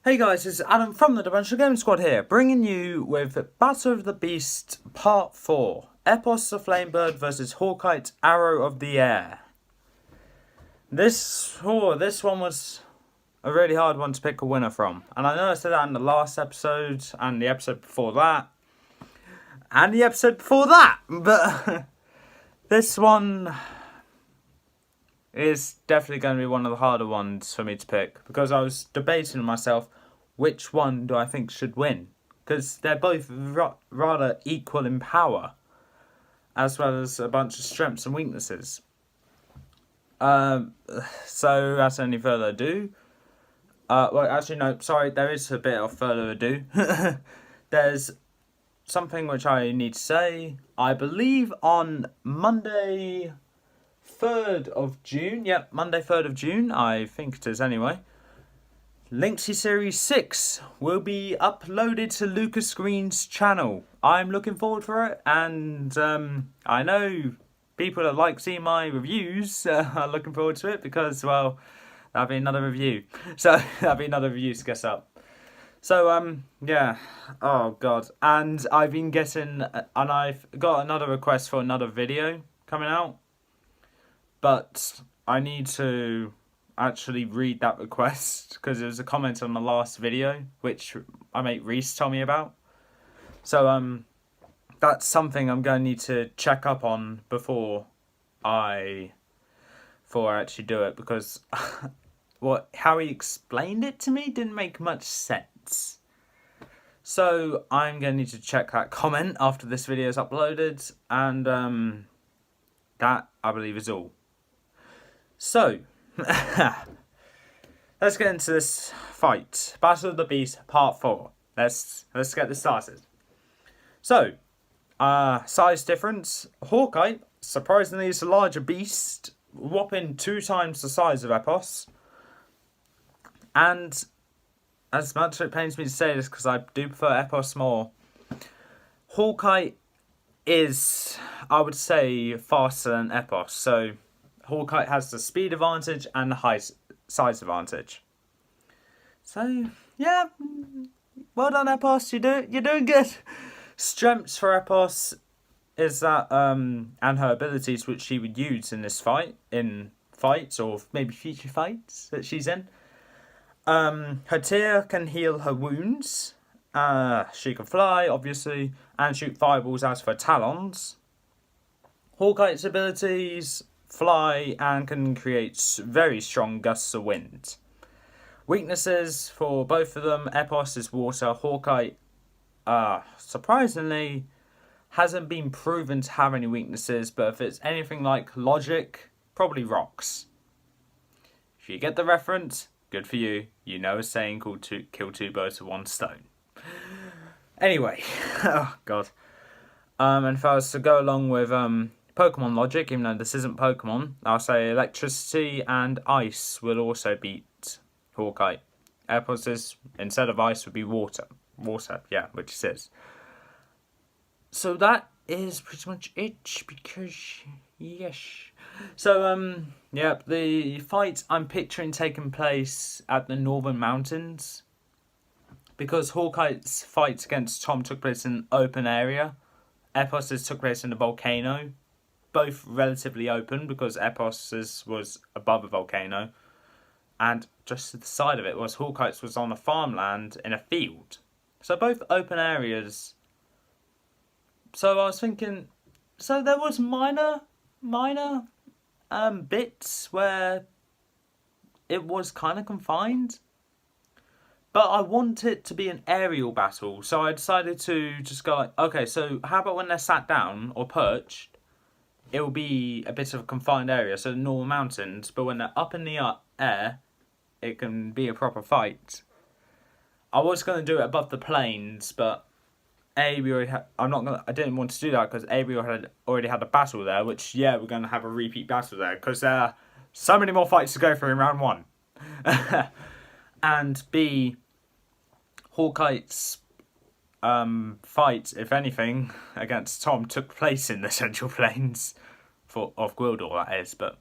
Hey guys, it's Adam from the Dimensional Gaming Squad here, bringing you with Battle of the Beast Part 4. Epos the Flamebird versus Hawkite Arrow of the Air. This one was a really hard one to pick a winner from. And I know I said that in the last episode, and the episode before that, and the episode before that, but this one is definitely going to be one of the harder ones for me to pick, because I was debating with myself, which one do I think should win? Because they're both rather equal in power, as well as a bunch of strengths and weaknesses. So, without any further ado, there is a bit of further ado. There's something which I need to say. I believe on Monday 3rd of June, Monday 3rd of June, I think it is anyway, Linksy Series 6 will be uploaded to Lucas Green's channel. I'm looking forward for it, and I know people that like seeing my reviews are looking forward to it, because, well, that'll be another review. So, that'll be another review to guess up. So, yeah, oh god, and I've got another request for another video coming out, but I need to actually read that request, because it was a comment on the last video, which my mate Reese told me about. So, that's something I'm going to need to check up on before I actually do it, because how he explained it to me didn't make much sense. So I'm going to need to check that comment after this video is uploaded, and that, I believe, is all. So, let's get into this fight. Battle of the Beast Part 4. Let's get this started. So, size difference. Hawkite, surprisingly, is a larger beast, whopping 2 times the size of Epos. And as much as it pains me to say this, because I do prefer Epos more, Hawkite is, I would say, faster than Epos. So Hawkite has the speed advantage and the height size advantage. So yeah, well done Epos, you're doing good. Strengths for Epos is that and her abilities which she would use in this fights or maybe future fights that she's in. Her tear can heal her wounds. She can fly, obviously, and shoot fireballs out of her talons. Hawkite's abilities: fly and can create very strong gusts of wind. Weaknesses for both of them: Epos is water. Hawkite, surprisingly, hasn't been proven to have any weaknesses, but if it's anything like logic, probably rocks. If you get the reference, good for you. You know a saying called kill 2 birds with 1 stone. Anyway, oh god. And if I was to go along with Pokemon logic, even though this isn't Pokemon, I'll say electricity and ice will also beat Hawkite. Epos, instead of ice, would be water. Water, yeah, which it is. So that is pretty much it, because yes. So, the fight I'm picturing taking place at the Northern Mountains, because Hawkite's fight against Tom took place in an open area. Epos's took place in a volcano, both relatively open, because Epos's was above a volcano, and just to the side of it was Hawkite's was on a farmland in a field. So both open areas. So I was thinking, so there was minor bits where it was kind of confined, but I want it to be an aerial battle, so I decided to just go like, okay, so how about when they're sat down or perched, it will be a bit of a confined area, so the normal mountains, but when they're up in the air, it can be a proper fight. I was going to do it above the plains, but I didn't want to do that, because we already had a battle there, which, yeah, we're going to have a repeat battle there, because there are so many more fights to go through in round 1. And B, Hawkite's fight, if anything, against Tom took place in the Central Plains of Gwildor, that is, but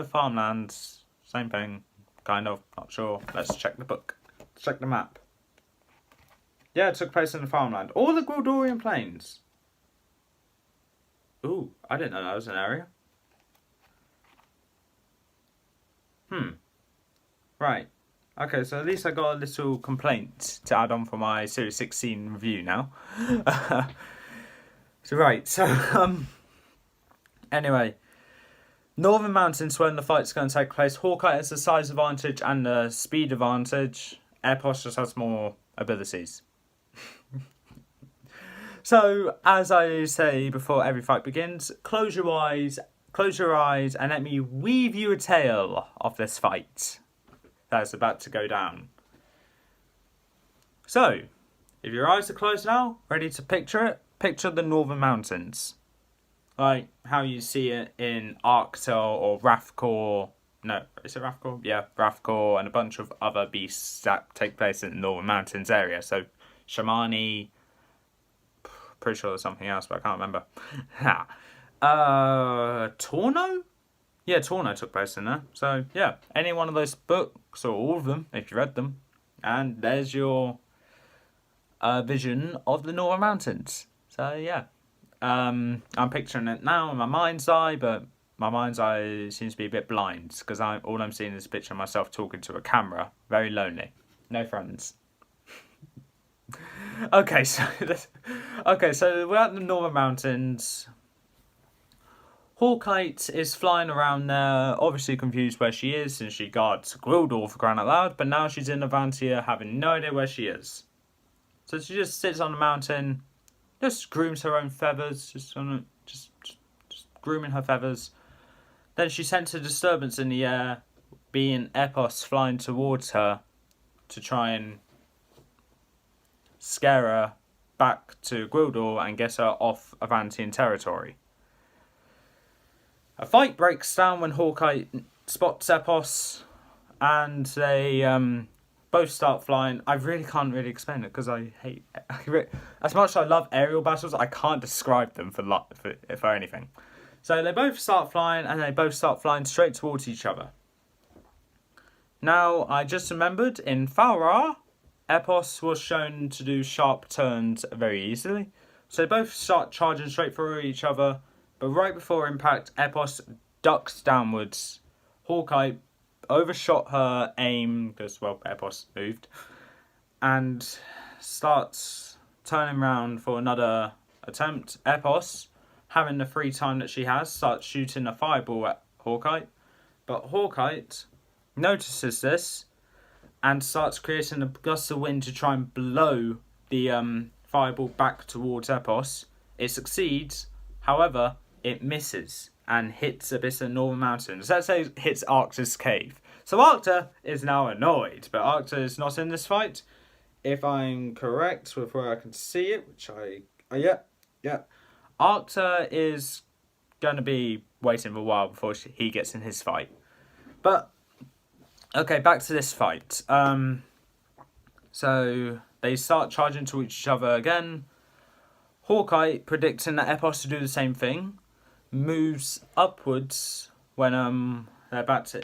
farmlands, same thing, kind of, not sure. Let's check the book. check the map. Yeah, it took place in the farmland. All the Gwildorian Plains. Ooh, I didn't know that was an area. Right. Okay, so at least I got a little complaint to add on for my Series 16 review now. Anyway. Northern Mountains, when the fight's going to take place, Hawkite has the size advantage and the speed advantage. Epos just has more abilities. So, as I say before every fight begins, close your eyes, and let me weave you a tale of this fight that's about to go down. So, if your eyes are closed now, ready to picture it, picture the Northern Mountains. Like how you see it in Arctor or Rathcore. No, is it Rathcore? Yeah, Rathcore and a bunch of other beasts that take place in the Northern Mountains area. So, Shamani, pretty sure there's something else, but I can't remember. Torno? Yeah, Torno took place in there. So, yeah, any one of those books, or all of them, if you read them. And there's your vision of the Northern Mountains. So, yeah. I'm picturing it now in my mind's eye, but my mind's eye seems to be a bit blind, because all I'm seeing is a picture of myself talking to a camera. Very lonely. No friends. Okay, so we're at the Northern Mountains. Hawkite is flying around there, obviously confused where she is, since she guards Gwildor for crying out loud, but now she's in Avantia, having no idea where she is. So she just sits on the mountain, just grooms her own feathers, just grooming her feathers. Then she senses a disturbance in the air, being Epos flying towards her to try and scare her back to Gwildor and get her off Avantian territory. A fight breaks down when Hawkite spots Epos, and they both start flying. I really can't explain it because I hate. As much as I love aerial battles, I can't describe them for anything. So they both start flying, and they both start flying straight towards each other. Now, I just remembered in Falra, Epos was shown to do sharp turns very easily. So they both start charging straight for each other, but right before impact, Epos ducks downwards. Hawkite overshot her aim, because, well, Epos moved, and starts turning around for another attempt. Epos, having the free time that she has, starts shooting a fireball at Hawkite, but Hawkite notices this and starts creating a gust of wind to try and blow the fireball back towards Epos. It succeeds, however, it misses and hits a bit of the Northern Mountains. Let's say it hits Arctor's cave. So Arctor is now annoyed, but Arctor is not in this fight. If I'm correct with where I can see it, which yeah. Arctor is going to be waiting for a while before he gets in his fight. But, okay, back to this fight. So they start charging to each other again. Hawkite, predicting that Epos to do the same thing, moves upwards when they're about to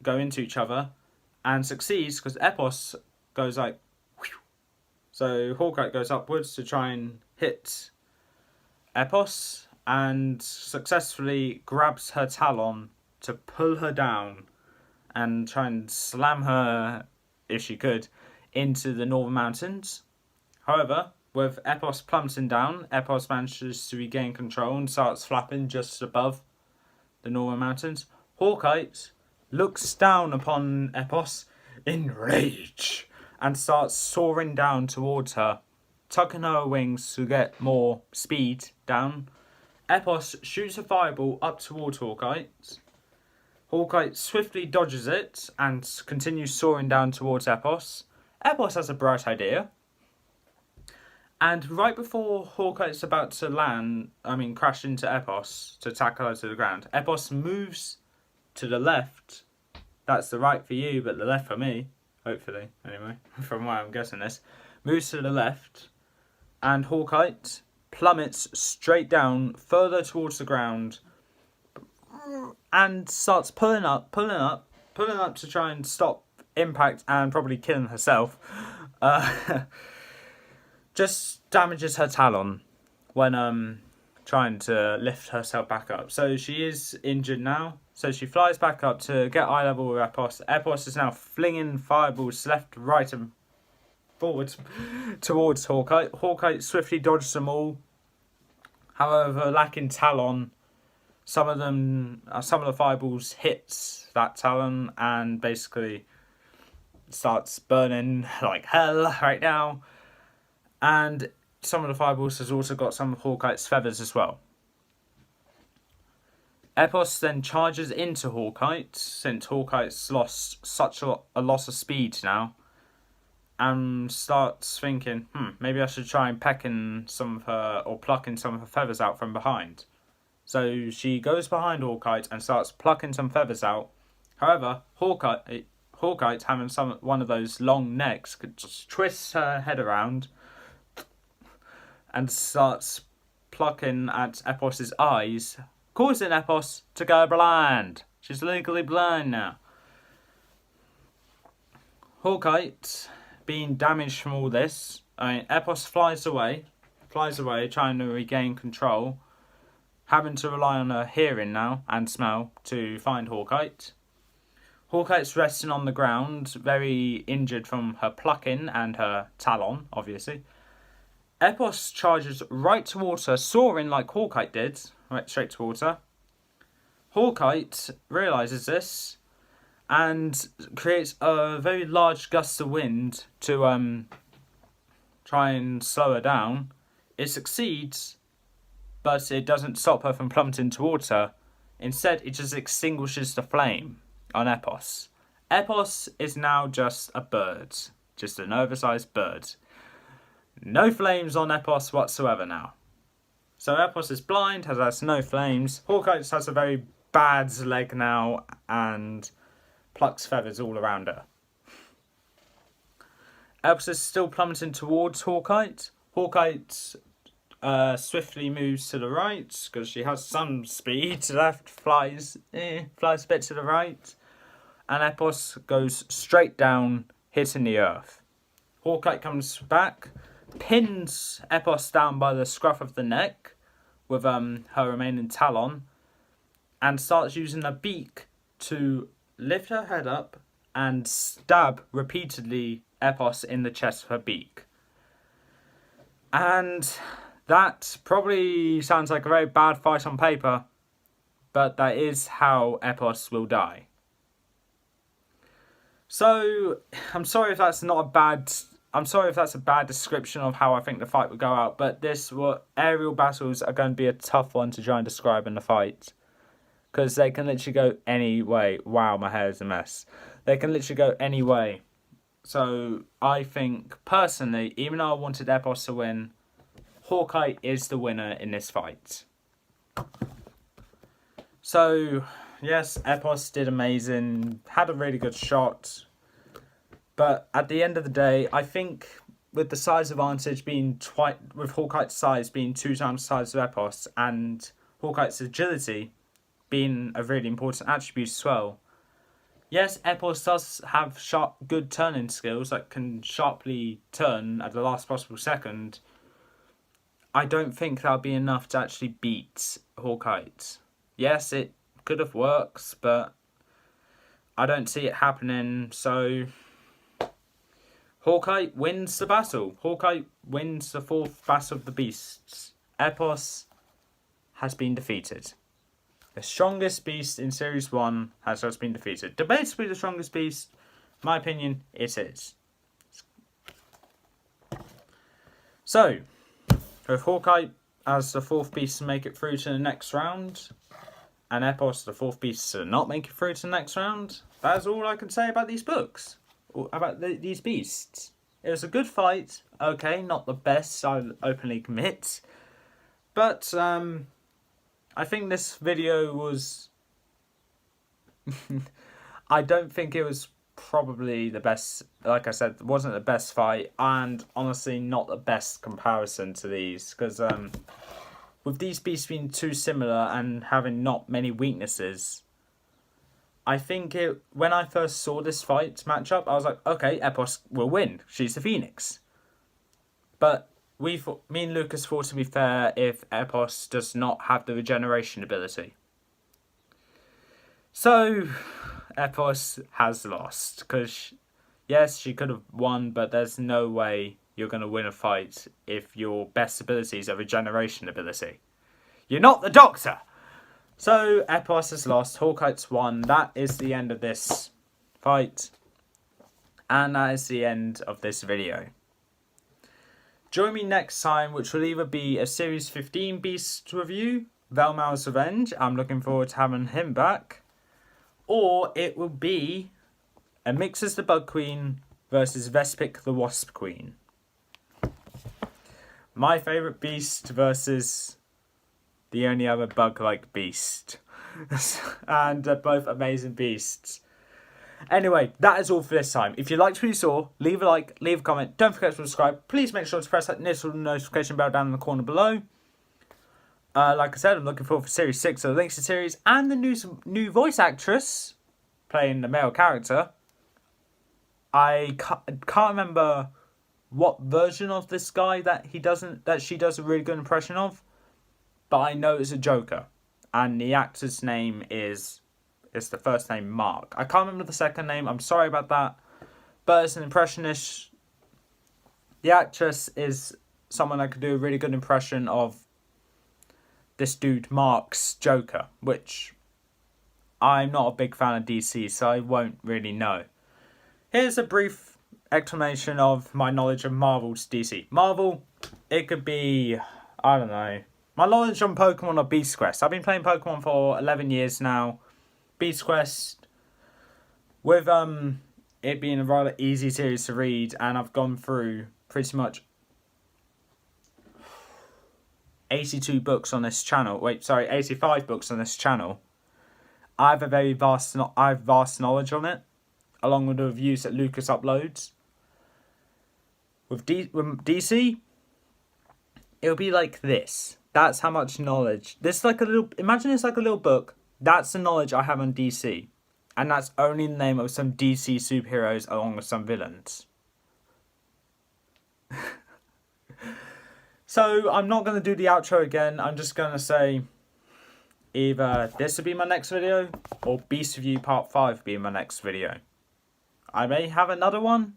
go into each other, and succeeds because Epos goes like whew. So Hawkite goes upwards to try and hit Epos and successfully grabs her talon to pull her down and try and slam her, if she could, into the Northern Mountains. However, with Epos plummeting down, Epos manages to regain control and starts flapping just above the Northern Mountains. Hawkite looks down upon Epos in rage and starts soaring down towards her, tucking her wings to get more speed down. Epos shoots a fireball up towards Hawkite. Hawkite swiftly dodges it and continues soaring down towards Epos. Epos has a bright idea. And right before Hawkite's about to crash into Epos to tackle her to the ground, Epos moves to the left. That's the right for you, but the left for me. Hopefully, anyway, from where I'm guessing this. Moves to the left, and Hawkite plummets straight down, further towards the ground, and starts pulling up to try and stop impact and probably killing herself, just damages her talon when trying to lift herself back up. So she is injured now. So she flies back up to get eye level with Epos. Epos is now flinging fireballs left, right, and forward towards Hawkite. Hawkite swiftly dodges them all. However, lacking talon, some of the fireballs hits that talon and basically starts burning like hell right now. And some of the fireballs has also got some of Hawkite's feathers as well. Epos then charges into Hawkite, since Hawkite's lost such a loss of speed now, and starts thinking, maybe I should try and plucking some of her feathers out from behind. So she goes behind Hawkite and starts plucking some feathers out. However, Hawkite having one of those long necks, just twists her head around and starts plucking at Epos's eyes, causing Epos to go blind. She's legally blind now. Hawkite being damaged from all this, Epos flies away, trying to regain control, having to rely on her hearing now and smell to find Hawkite. Hawkite's resting on the ground, very injured from her plucking and her talon, obviously. Epos charges right towards her, soaring like Hawkite did, right straight towards her. Hawkite realises this and creates a very large gust of wind to try and slow her down. It succeeds, but it doesn't stop her from plummeting towards her. Instead, it just extinguishes the flame on Epos. Epos is now just a bird, just an oversized bird. No flames on Epos whatsoever now. So Epos is blind, has no flames. Hawkite has a very bad leg now and plucks feathers all around her. Epos is still plummeting towards Hawkite. Hawkite swiftly moves to the right because she has some speed. Left flies a bit to the right. And Epos goes straight down, hitting the earth. Hawkite comes back, pins Epos down by the scruff of the neck with her remaining talon, and starts using her beak to lift her head up and stab repeatedly Epos in the chest with her beak. And that probably sounds like a very bad fight on paper, but that is how Epos will die. So, I'm sorry if that's a bad description of how I think the fight would go out, but aerial battles are going to be a tough one to try and describe in the fight. Because they can literally go any way. Wow, my hair is a mess. They can literally go any way. So, I think, personally, even though I wanted Epos to win, Hawkite is the winner in this fight. So, yes, Epos did amazing, had a really good shot, but at the end of the day, I think with the size advantage with Hawkite's size being 2 times the size of Epos, and Hawkite's agility being a really important attribute as well. Yes, Epos does have good turning skills that can sharply turn at the last possible second. I don't think that'll be enough to actually beat Hawkite. Yes, it could have worked, but I don't see it happening, so Hawkite wins the battle. Hawkite wins the 4th Battle of the Beasts. Epos has been defeated. The strongest beast in Series 1 has just been defeated. Debatably the strongest beast, in my opinion, it is. So, with Hawkite as the 4th beast to make it through to the next round, and Epos the 4th beast to not make it through to the next round, that's all I can say about these books. About these beasts. It was a good fight. Okay, not the best, I'll openly commit. But, I think this video was... I don't think it was probably the best. Like I said, it wasn't the best fight. And honestly, not the best comparison to these. Because with these beasts being too similar and having not many weaknesses, I think when I first saw this fight matchup, I was like, okay, Epos will win. She's the Phoenix. But me and Lucas thought, to be fair, if Epos does not have the regeneration ability. So, Epos has lost. Because, yes, she could have won, but there's no way you're going to win a fight if your best ability is a regeneration ability. You're not the Doctor! So, Epos has lost, Hawkite's won. That is the end of this fight. And that is the end of this video. Join me next time, which will either be a Series 15 Beast review, Velmal's Revenge. I'm looking forward to having him back. Or it will be a Mixes the Bug Queen versus Vespic the Wasp Queen. My favourite beast versus the only other bug-like beast. And they're both amazing beasts. Anyway, that is all for this time. If you liked what you saw, leave a like, leave a comment. Don't forget to subscribe. Please make sure to press that little notification bell down in the corner below. Like I said, I'm looking forward for Series 6 of the Links to Series. And the new voice actress playing the male character. I can't remember what version of this guy that she does a really good impression of. But I know it's a Joker. And the actor's name is the first name Mark. I can't remember the second name. I'm sorry about that. But it's an impressionist. The actress is someone that could do a really good impression of this dude Mark's Joker. Which I'm not a big fan of DC, so I won't really know. Here's a brief explanation of my knowledge of Marvel's DC. Marvel, it could be, I don't know. My knowledge on Pokemon or Beast Quest. I've been playing Pokemon for 11 years now. Beast Quest, with it being a rather easy series to read, and I've gone through pretty much 82 books on this channel. 85 books on this channel. I have a vast knowledge on it, along with the reviews that Lucas uploads. With DC, it'll be like this. That's how much knowledge. Imagine it's like a little book. That's the knowledge I have on DC. And that's only the name of some DC superheroes along with some villains. So, I'm not going to do the outro again. I'm just going to say either this will be my next video or Beast Review Part 5 will be my next video. I may have another one,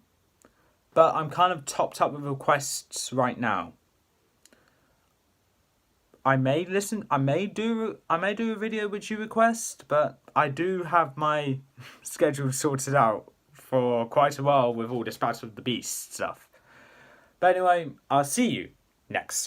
but I'm kind of topped up with requests right now. I may do a video which you request, but I do have my schedule sorted out for quite a while with all this Battle of the Beast stuff. But anyway, I'll see you next time.